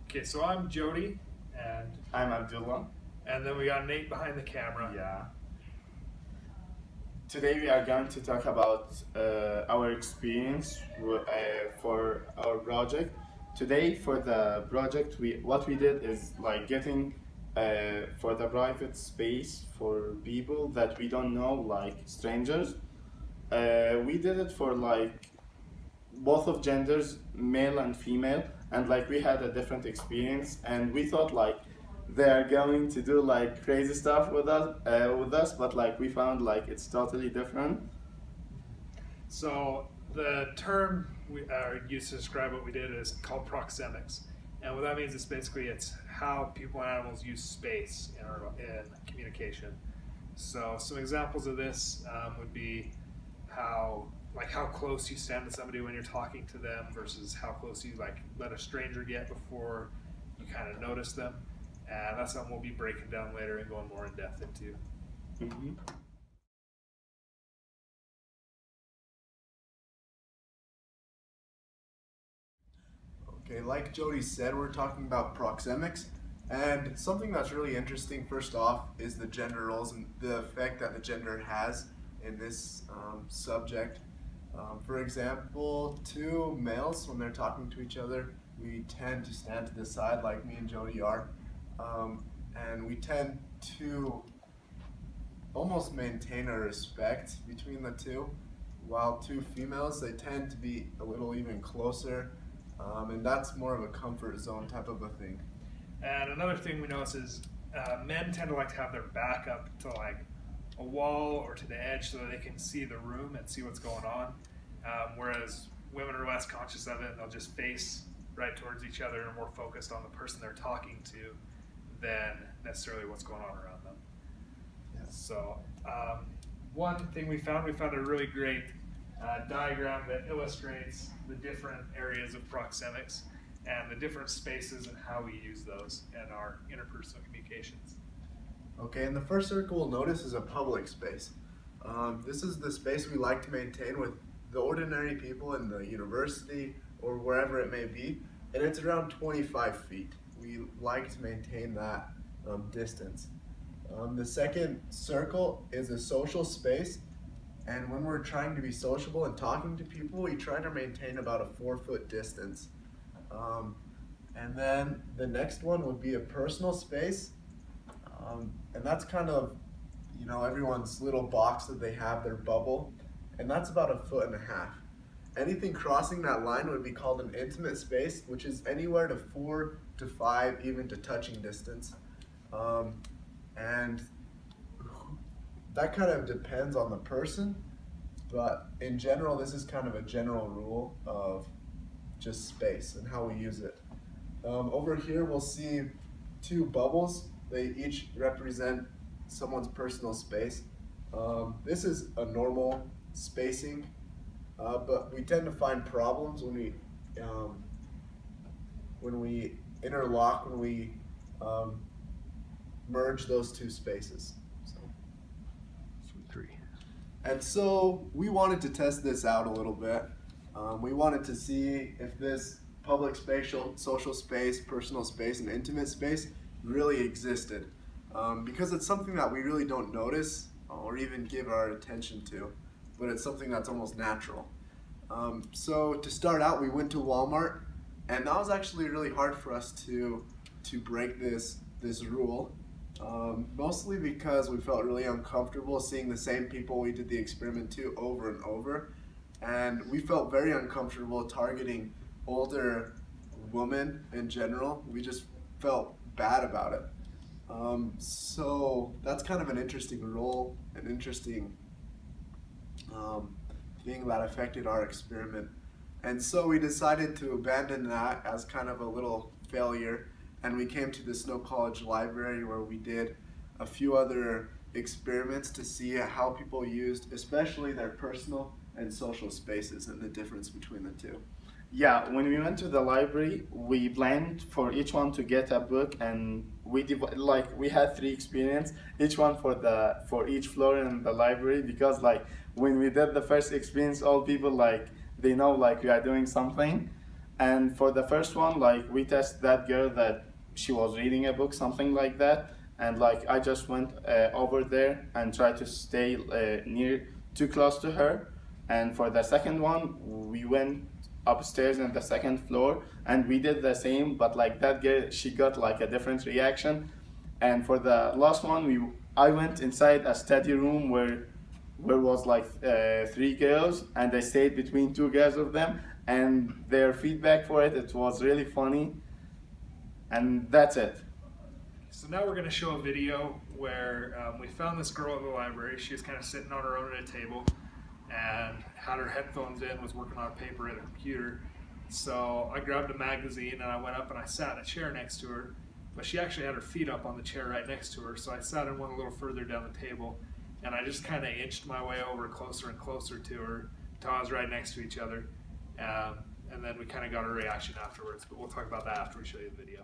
Okay, so I'm Jody, and I'm Abdullah. then we got Nate behind the camera. Yeah. Today we are going to talk about our experience for our project. Today for the project, what we did is like getting for the private space for people that we don't know, like strangers. We did it for like both of genders, male and female, and like we had a different experience, and we thought like they are going to do like crazy stuff with us, but like we found like it's totally different. So the term we used to describe what we did is called Proxemcs, and what that means is basically it's how people and animals use space in communication. So some examples of this would be how close you stand to somebody when you're talking to them versus how close you like let a stranger get before you kind of notice them, and that's something we'll be breaking down later and going more in depth into. Mm-hmm. Okay, like Jody said, we're talking about proxemics, and something that's really interesting, first off, is the gender roles and the effect that the gender has in this subject. For example, two males, when they're talking to each other, we tend to stand to the side like me and Jody are, and we tend to almost maintain a respect between the two, while two females, they tend to be a little even closer, and that's more of a comfort zone type of a thing. And another thing we notice is men tend to like to have their back up to like a wall or to the edge so that they can see the room and see what's going on, whereas women are less conscious of it and they'll just face right towards each other and are more focused on the person they're talking to than necessarily what's going on around them. So one thing we found a really great diagram that illustrates the different areas of proxemics and the different spaces and how we use those in our interpersonal communications. Okay, and the first circle we'll notice is a public space. This is the space we like to maintain with the ordinary people in the university or wherever it may be, and it's around 25 feet. We like to maintain that distance. The second circle is a social space, and when we're trying to be sociable and talking to people, we try to maintain about a 4-foot distance. And then the next one would be a personal space, and that's kind of, everyone's little box that they have, their bubble, and that's about 1.5 feet. Anything crossing that line would be called an intimate space, which is anywhere to 4 to 5, even to touching distance. And that kind of depends on the person, but in general, this is kind of a general rule of just space and how we use it. Over here, we'll see two bubbles. They each represent someone's personal space. This is a normal spacing, but we tend to find problems when we interlock, when we merge those two spaces. And so we wanted to test this out a little bit. We wanted to see if this public spatial, social space, personal space, and intimate space really existed. Because it's something that we really don't notice or even give our attention to, but it's something that's almost natural. So to start out, we went to Walmart, and that was actually really hard for us to break this rule. Mostly because we felt really uncomfortable seeing the same people we did the experiment to over and over, and we felt very uncomfortable targeting older women in general. We just felt bad about it. So that's kind of an interesting role, an interesting thing that affected our experiment. And so we decided to abandon that as kind of a little failure, and we came to the Snow College library where we did a few other experiments to see how people used especially their personal and social spaces and the difference between the two. Yeah, when we went to the library, we planned for each one to get a book, and we had 3 experiences, each one for each floor in the library, because like when we did the first experience, all people like they know like we are doing something, And for the first one, like we test that girl that she was reading a book, something like that, and like I just went over there and tried to stay near too close to her. And for the second one, we went upstairs in the second floor and we did the same, but like that girl, she got like a different reaction. And for the last one, I went inside a study room where was like three girls, and I stayed between two girls of them, and their feedback for it was really funny, and that's it. So now we're going to show a video where we found this girl at the library. She was kind of sitting on her own at a table and had her headphones in, was working on a paper at a computer. So I grabbed a magazine and I went up and I sat in a chair next to her, but she actually had her feet up on the chair right next to her. So I sat and went a little further down the table, and I just kind of inched my way over closer and closer to her until I was right next to each other. And then we kind of got a reaction afterwards, but we'll talk about that after we show you the video.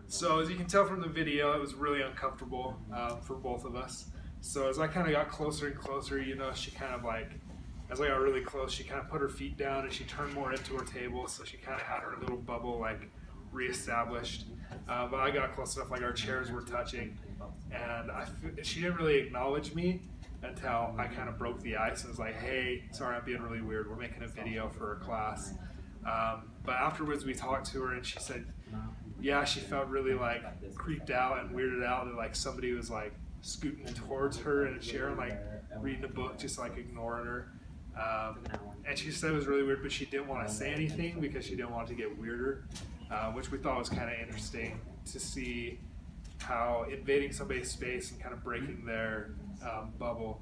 So as you can tell from the video, it was really uncomfortable for both of us. So as I kind of got closer and closer, you know, she kind of like, as I got really close, she kind of put her feet down and she turned more into her table. So she kind of had her little bubble like reestablished. But I got close enough, like our chairs were touching, and she didn't really acknowledge me until I kind of broke the ice and was like, hey, sorry, I'm being really weird. We're making a video for a class. But afterwards we talked to her and she said, yeah, she felt really like creeped out and weirded out that like somebody was like scooting towards her in a chair and like reading a book, just like ignoring her. And she said it was really weird, but she didn't want to say anything because she didn't want it to get weirder, which we thought was kind of interesting to see how invading somebody's space and kind of breaking their bubble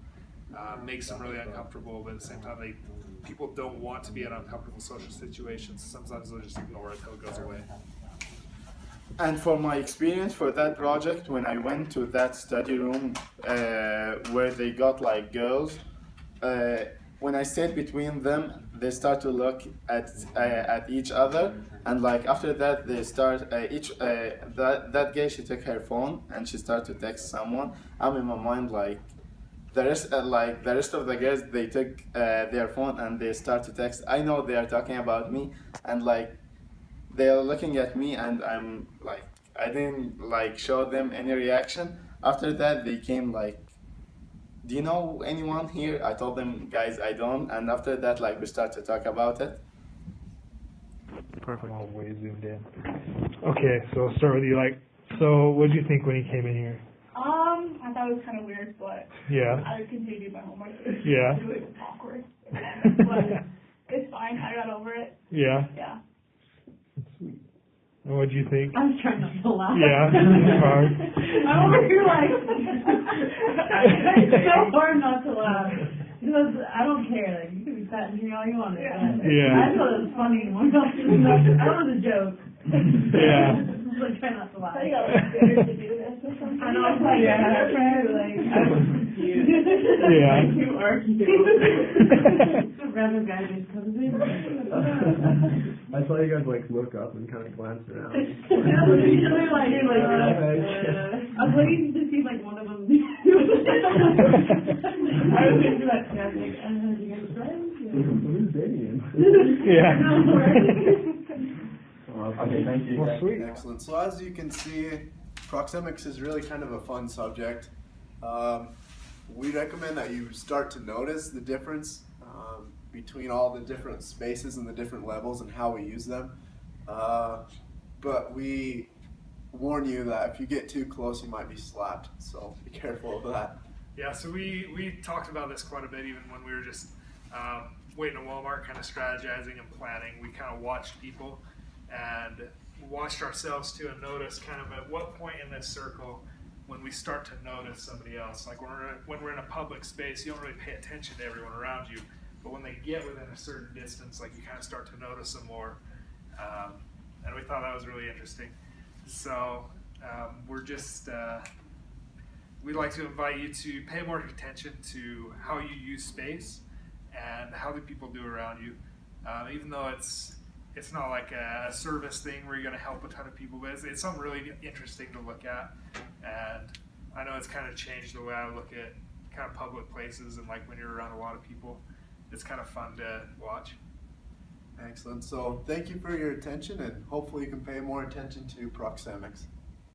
makes them really uncomfortable, but at the same time people don't want to be in uncomfortable social situations. Sometimes they'll just ignore it till it goes away. And for my experience for that project, when I went to that study room where they got like girls, when I stayed between them, they start to look at each other, and like after that they start that girl, she took her phone and she started to text someone. I'm in my mind like the rest of the girls, they took their phone and they start to text. I know they are talking about me, and like they are looking at me, and I'm like, I didn't like show them any reaction. After that they came like, do you know anyone here? I told them, guys, I don't. And after that, like, we start to talk about it. Perfect. All way zoomed in. Okay, so I'll start with you. Like, so what did you think when you came in here? I thought it was kind of weird, but Yeah. I continued to do my homework. Yeah. It was awkward, but it's fine. I got over it. Yeah. Yeah. Sweet. And what did you think? I was trying not to laugh. Yeah, it's hard. I'm over here like, it's so hard not to laugh. Because I don't care, like, you can be sat in here all you want. Yeah. I thought it was funny. I was a joke. Yeah. I was trying not to laugh. I think I was scared to do this or something. I know, I was like, yeah, like, I was cute. Yeah. Like, you are cute. The random guy just comes in. I saw you guys like look up and kind of glance around. Usually like, you're like, I was waiting to see like one of them. I was waiting for that to happen. Like, you guys friends? Who's Damien? Yeah. Okay, thank you. Well, sweet. Excellent. So as you can see, Proxemcs is really kind of a fun subject. We recommend that you start to notice the difference between all the different spaces and the different levels and how we use them. But we warn you that if you get too close, you might be slapped. So be careful of that. Yeah, so we talked about this quite a bit even when we were just waiting at Walmart, kind of strategizing and planning. We kind of watched people and watched ourselves too and noticed kind of at what point in this circle when we start to notice somebody else. Like when we're in a public space, you don't really pay attention to everyone around you, but when they get within a certain distance, like you kind of start to notice them more. And we thought that was really interesting. So we're just, we'd like to invite you to pay more attention to how you use space and how the people do around you. Even though it's not like a service thing where you're going to help a ton of people, but it's something really interesting to look at. And I know it's kind of changed the way I look at kind of public places, and like when you're around a lot of people, it's kind of fun to watch. Excellent. So thank you for your attention, and hopefully you can pay more attention to Proxemcs.